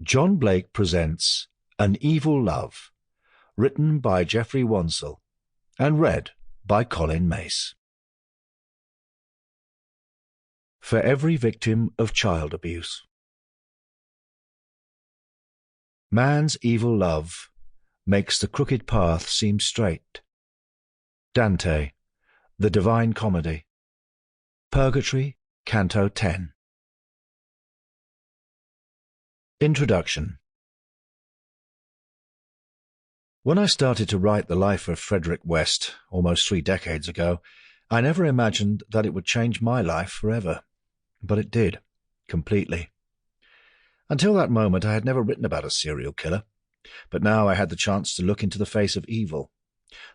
John Blake presents An Evil Love, written by Geoffrey Wansell and read by Colin Mace. For every victim of child abuse. Man's evil love makes the crooked path seem straight. Dante, The Divine Comedy. Purgatory, Canto 10. Introduction. When I started to write the life of Frederick West almost 3 decades ago, I never imagined that it would change my life forever. But it did, completely. Until that moment I had never written about a serial killer, but now I had the chance to look into the face of evil,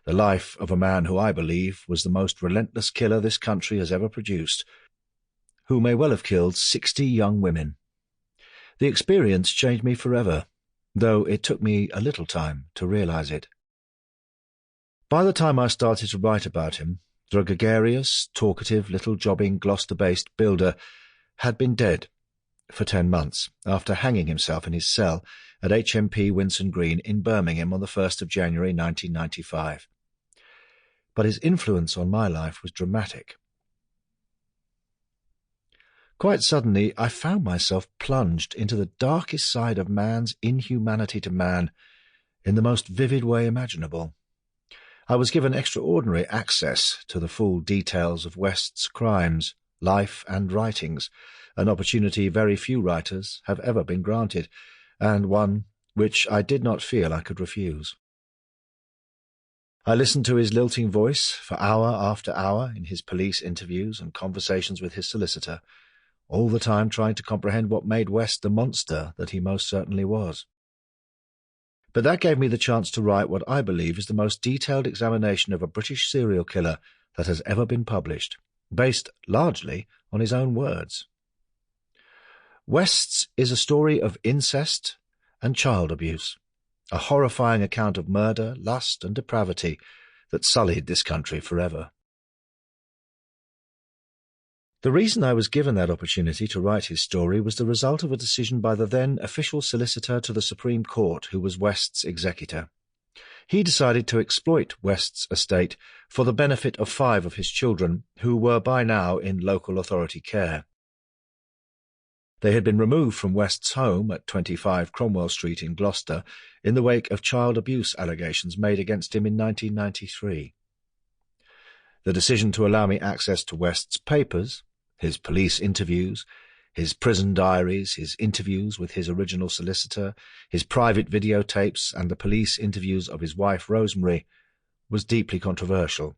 the life of a man who I believe was the most relentless killer this country has ever produced, who may well have killed 60 young women. The experience changed me forever, though it took me a little time to realize it. By the time I started to write about him, the gregarious, talkative, little jobbing Gloucester-based builder had been dead for 10 months after hanging himself in his cell at HMP Winson Green in Birmingham on the 1st of January 1995. But his influence on my life was dramatic. Quite suddenly, I found myself plunged into the darkest side of man's inhumanity to man in the most vivid way imaginable. I was given extraordinary access to the full details of West's crimes, life and writings, an opportunity very few writers have ever been granted, and one which I did not feel I could refuse. I listened to his lilting voice for hour after hour in his police interviews and conversations with his solicitor, all the time trying to comprehend what made West the monster that he most certainly was. But that gave me the chance to write what I believe is the most detailed examination of a British serial killer that has ever been published, based largely on his own words. West's is a story of incest and child abuse, a horrifying account of murder, lust and depravity that sullied this country forever. The reason I was given that opportunity to write his story was the result of a decision by the then official solicitor to the Supreme Court, who was West's executor. He decided to exploit West's estate for the benefit of 5 of his children, who were by now in local authority care. They had been removed from West's home at 25 Cromwell Street in Gloucester in the wake of child abuse allegations made against him in 1993. The decision to allow me access to West's papers, his police interviews, his prison diaries, his interviews with his original solicitor, his private videotapes, and the police interviews of his wife Rosemary, was deeply controversial.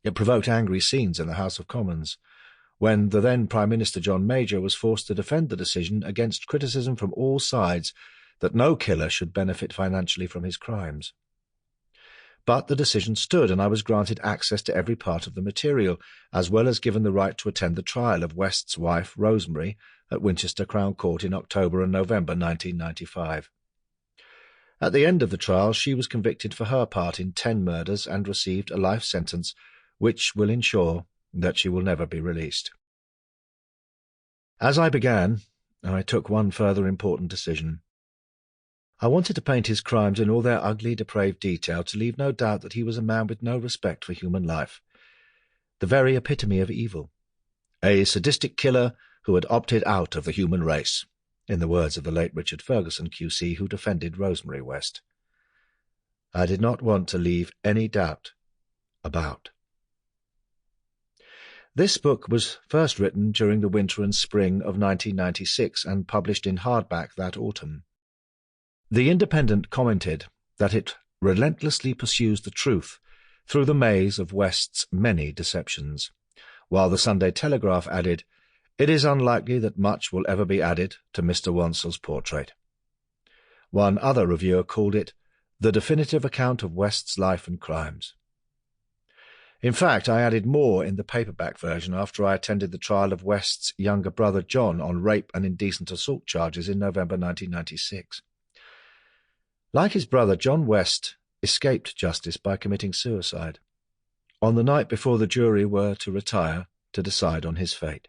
It provoked angry scenes in the House of Commons, when the then Prime Minister John Major was forced to defend the decision against criticism from all sides that no killer should benefit financially from his crimes. But the decision stood, and I was granted access to every part of the material, as well as given the right to attend the trial of West's wife, Rosemary, at Winchester Crown Court in October and November 1995. At the end of the trial, she was convicted for her part in 10 murders and received a life sentence, which will ensure that she will never be released. As I began, I took one further important decision. I wanted to paint his crimes in all their ugly, depraved detail to leave no doubt that he was a man with no respect for human life, the very epitome of evil, a sadistic killer who had opted out of the human race, in the words of the late Richard Ferguson QC, who defended Rosemary West. I did not want to leave any doubt about. This book was first written during the winter and spring of 1996 and published in hardback that autumn. The Independent commented that it relentlessly pursues the truth through the maze of West's many deceptions, while the Sunday Telegraph added, "It is unlikely that much will ever be added to Mr. Wansell's portrait." One other reviewer called it the definitive account of West's life and crimes. In fact, I added more in the paperback version after I attended the trial of West's younger brother John on rape and indecent assault charges in November 1996. Like his brother, John West escaped justice by committing suicide, on the night before the jury were to retire to decide on his fate.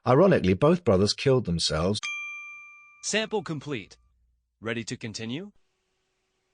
Ironically, both brothers killed themselves Sample complete. Ready to continue?